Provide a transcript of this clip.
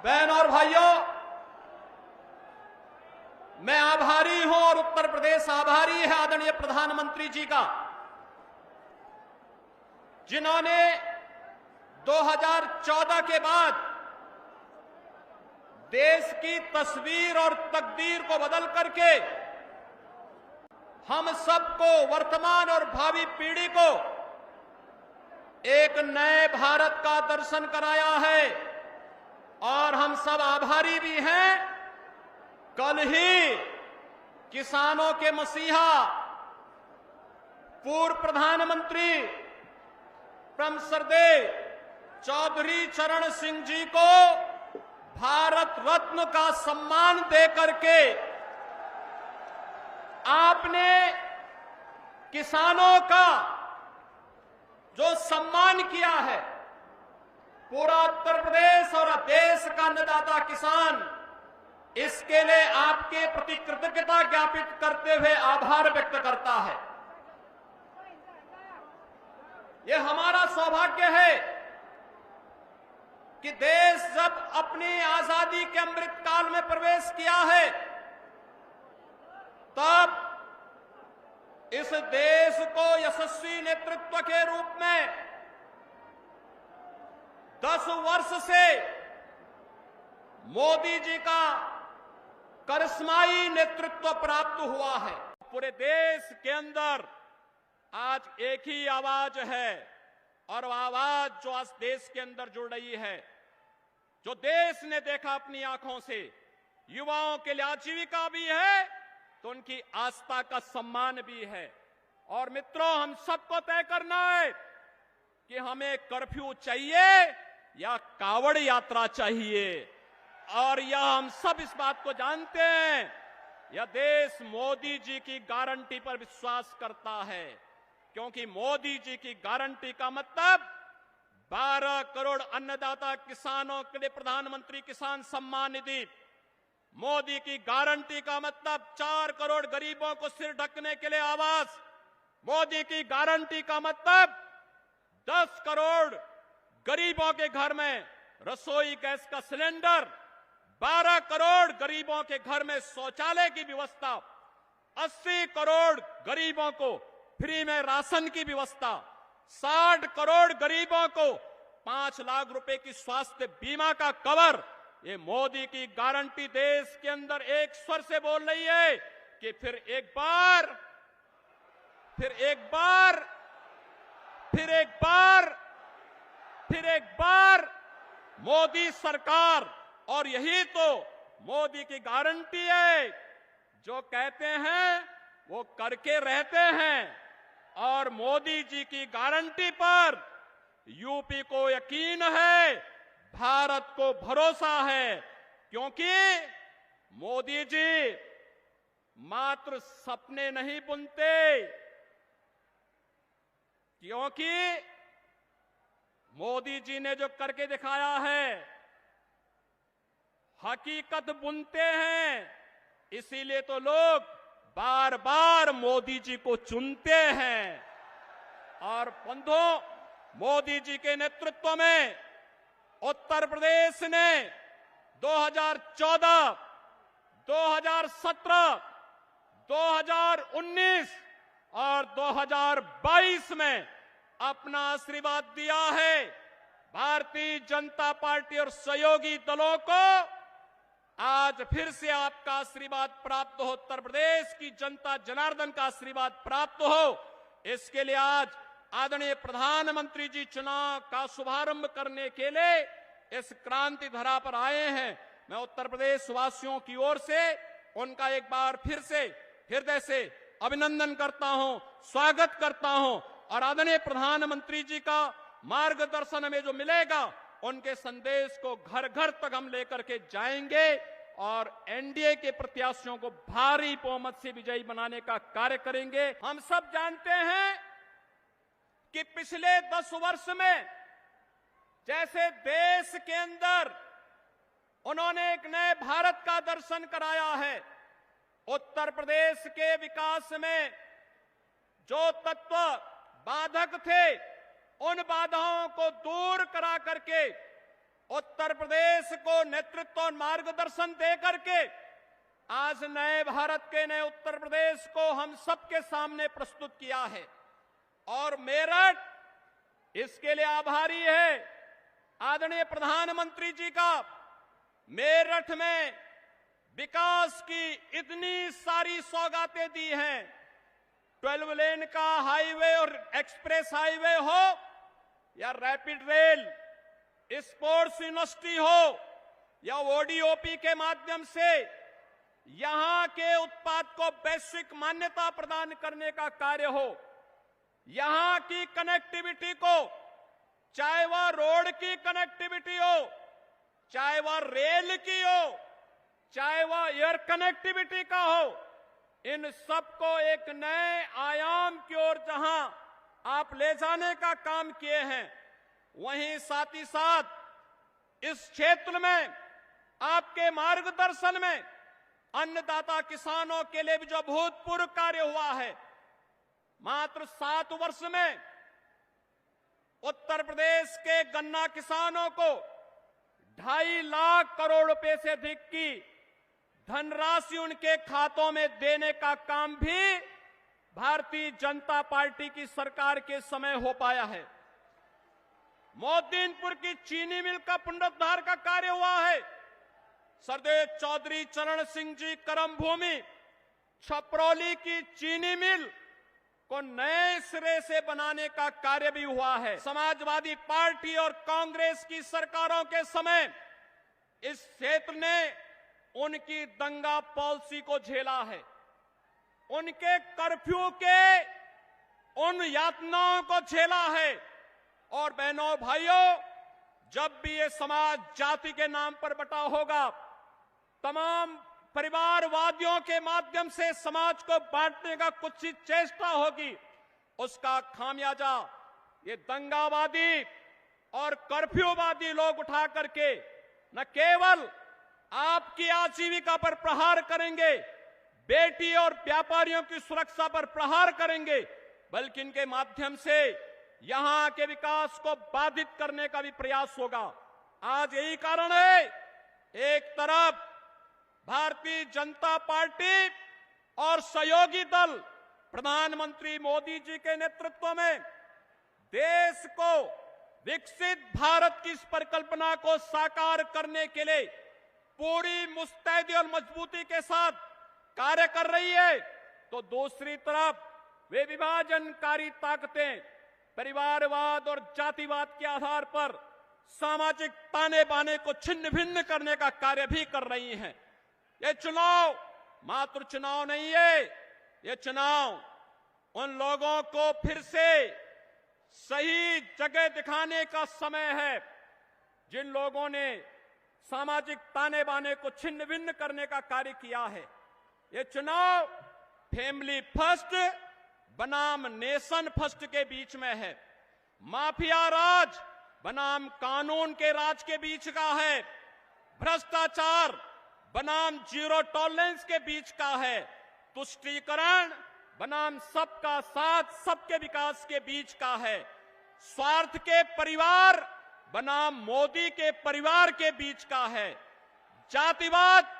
बहन और भाइयों, मैं आभारी हूं और उत्तर प्रदेश आभारी है आदरणीय प्रधानमंत्री जी का, जिन्होंने 2014 के बाद देश की तस्वीर और तकदीर को बदल करके हम सबको, वर्तमान और भावी पीढ़ी को एक नए भारत का दर्शन कराया है और हम सब आभारी भी हैं। कल ही किसानों के मसीहा पूर्व प्रधानमंत्री परम श्रद्धेय चौधरी चरण सिंह जी को भारत रत्न का सम्मान देकर के आपने किसानों का जो सम्मान किया है, पूरा उत्तर प्रदेश और देश का अन्नदाता किसान इसके लिए आपके प्रति कृतज्ञता ज्ञापित करते हुए आभार व्यक्त करता है। यह हमारा सौभाग्य है कि देश जब अपनी आजादी के अमृत काल में प्रवेश किया है, तब इस देश को यशस्वी नेतृत्व के रूप में 10 वर्ष से मोदी जी का करिश्माई नेतृत्व प्राप्त हुआ है। पूरे देश के अंदर आज एक ही आवाज है और वह आवाज जो आज देश के अंदर जुड़ रही है, जो देश ने देखा अपनी आंखों से, युवाओं के लिए आजीविका भी है तो उनकी आस्था का सम्मान भी है। और मित्रों, हम सबको तय करना है कि हमें कर्फ्यू चाहिए या कावड़ यात्रा चाहिए। और यह हम सब इस बात को जानते हैं, यह देश मोदी जी की गारंटी पर विश्वास करता है, क्योंकि मोदी जी की गारंटी का मतलब 12 करोड़ अन्नदाता किसानों के लिए प्रधानमंत्री किसान सम्मान निधि, मोदी की गारंटी का मतलब 4 करोड़ गरीबों को सिर ढकने के लिए आवास, मोदी की गारंटी का मतलब 10 करोड़ गरीबों के घर में रसोई गैस का सिलेंडर, 12 करोड़ गरीबों के घर में शौचालय की व्यवस्था, 80 करोड़ गरीबों को फ्री में राशन की व्यवस्था, 60 करोड़ गरीबों को 5 लाख रुपए की स्वास्थ्य बीमा का कवर। ये मोदी की गारंटी देश के अंदर एक स्वर से बोल रही है कि फिर एक बार मोदी सरकार। और यही तो मोदी की गारंटी है, जो कहते हैं वो करके रहते हैं। और मोदी जी की गारंटी पर यूपी को यकीन है, भारत को भरोसा है, क्योंकि मोदी जी मात्र सपने नहीं बुनते, क्योंकि मोदी जी ने जो करके दिखाया है हकीकत बुनते हैं। इसीलिए तो लोग बार बार मोदी जी को चुनते हैं। और बंधुओं, मोदी जी के नेतृत्व में उत्तर प्रदेश ने 2014, 2017, 2019 और 2022 में अपना आशीर्वाद दिया है। भारतीय जनता पार्टी और सहयोगी दलों को आज फिर से आपका आशीर्वाद प्राप्त हो, उत्तर प्रदेश की जनता जनार्दन का आशीर्वाद प्राप्त हो। इसके लिए आज आदरणीय प्रधानमंत्री जी चुनाव का शुभारंभ करने के लिए इस क्रांति धरा पर आए हैं। मैं उत्तर प्रदेश वासियों की ओर से उनका एक बार फिर से हृदय से अभिनंदन करता हूं, स्वागत करता हूं। और आदरणीय प्रधानमंत्री जी का मार्गदर्शन हमें जो मिलेगा, उनके संदेश को घर घर तक हम लेकर के जाएंगे और एनडीए के प्रत्याशियों को भारी बहुमत से विजयी बनाने का कार्य करेंगे। हम सब जानते हैं कि पिछले 10 वर्ष में जैसे देश के अंदर उन्होंने एक नए भारत का दर्शन कराया है, उत्तर प्रदेश के विकास में जो तत्व बाधक थे, उन बाधाओं को दूर करा करके उत्तर प्रदेश को नेतृत्व और मार्गदर्शन दे करके आज नए भारत के नए उत्तर प्रदेश को हम सबके सामने प्रस्तुत किया है। और मेरठ इसके लिए आभारी है आदरणीय प्रधानमंत्री जी का। मेरठ में विकास की इतनी सारी सौगातें दी हैं, 12 लेन का हाईवे और एक्सप्रेस हाईवे हो या रैपिड रेल, स्पोर्ट्स यूनिवर्सिटी हो या ओडीओपी के माध्यम से यहां के उत्पाद को वैश्विक मान्यता प्रदान करने का कार्य हो, यहां की कनेक्टिविटी को, चाहे वह रोड की कनेक्टिविटी हो, चाहे वह रेल की हो, चाहे वह एयर कनेक्टिविटी का हो, इन सबको एक नए आयाम की ओर जहां आप ले जाने का काम किए हैं, वहीं साथ ही साथ इस क्षेत्र में आपके मार्गदर्शन में अन्नदाता किसानों के लिए भी जो भूतपूर्व कार्य हुआ है, मात्र 7 वर्ष में उत्तर प्रदेश के गन्ना किसानों को 2.5 लाख करोड़ रुपए से अधिक की धनराशि उनके खातों में देने का काम भी भारतीय जनता पार्टी की सरकार के समय हो पाया है। मोदीनपुर की चीनी मिल का पुनरुद्धार का कार्य हुआ है। सरदेव चौधरी चरण सिंह जी कर्म भूमि छपरौली की चीनी मिल को नए सिरे से बनाने का कार्य भी हुआ है। समाजवादी पार्टी और कांग्रेस की सरकारों के समय इस क्षेत्र ने उनकी दंगा पॉलिसी को झेला है, उनके कर्फ्यू के उन यातनाओं को झेला है। और बहनों भाइयों, जब भी ये समाज जाति के नाम पर बटा होगा, तमाम परिवारवादियों के माध्यम से समाज को बांटने का कुछ ही चेष्टा होगी, उसका खामियाजा ये दंगावादी और कर्फ्यूवादी लोग उठा करके न केवल आपकी आजीविका पर प्रहार करेंगे, बेटी और व्यापारियों की सुरक्षा पर प्रहार करेंगे, बल्कि इनके माध्यम से यहां के विकास को बाधित करने का भी प्रयास होगा। आज यही कारण है, एक तरफ भारतीय जनता पार्टी और सहयोगी दल प्रधानमंत्री मोदी जी के नेतृत्व में देश को विकसित भारत की इस परिकल्पना को साकार करने के लिए पूरी मुस्तैदी और मजबूती के साथ कार्य कर रही है, तो दूसरी तरफ वे विभाजनकारी ताकतें परिवारवाद और जातिवाद के आधार पर सामाजिक ताने बाने को छिन्न भिन्न करने का कार्य भी कर रही हैं। ये चुनाव मात्र चुनाव नहीं है, ये चुनाव उन लोगों को फिर से सही जगह दिखाने का समय है जिन लोगों ने सामाजिक ताने बाने को छिन्न भिन्न करने का कार्य किया है। ये चुनाव फैमिली फर्स्ट बनाम नेशन फर्स्ट के बीच में है, माफिया राज बनाम कानून के राज के बीच का है, भ्रष्टाचार बनाम जीरो टॉलरेंस के बीच का है, तुष्टीकरण बनाम सबका साथ सबके विकास के बीच का है, स्वार्थ के परिवार बनाम मोदी के परिवार के बीच का है, जातिवाद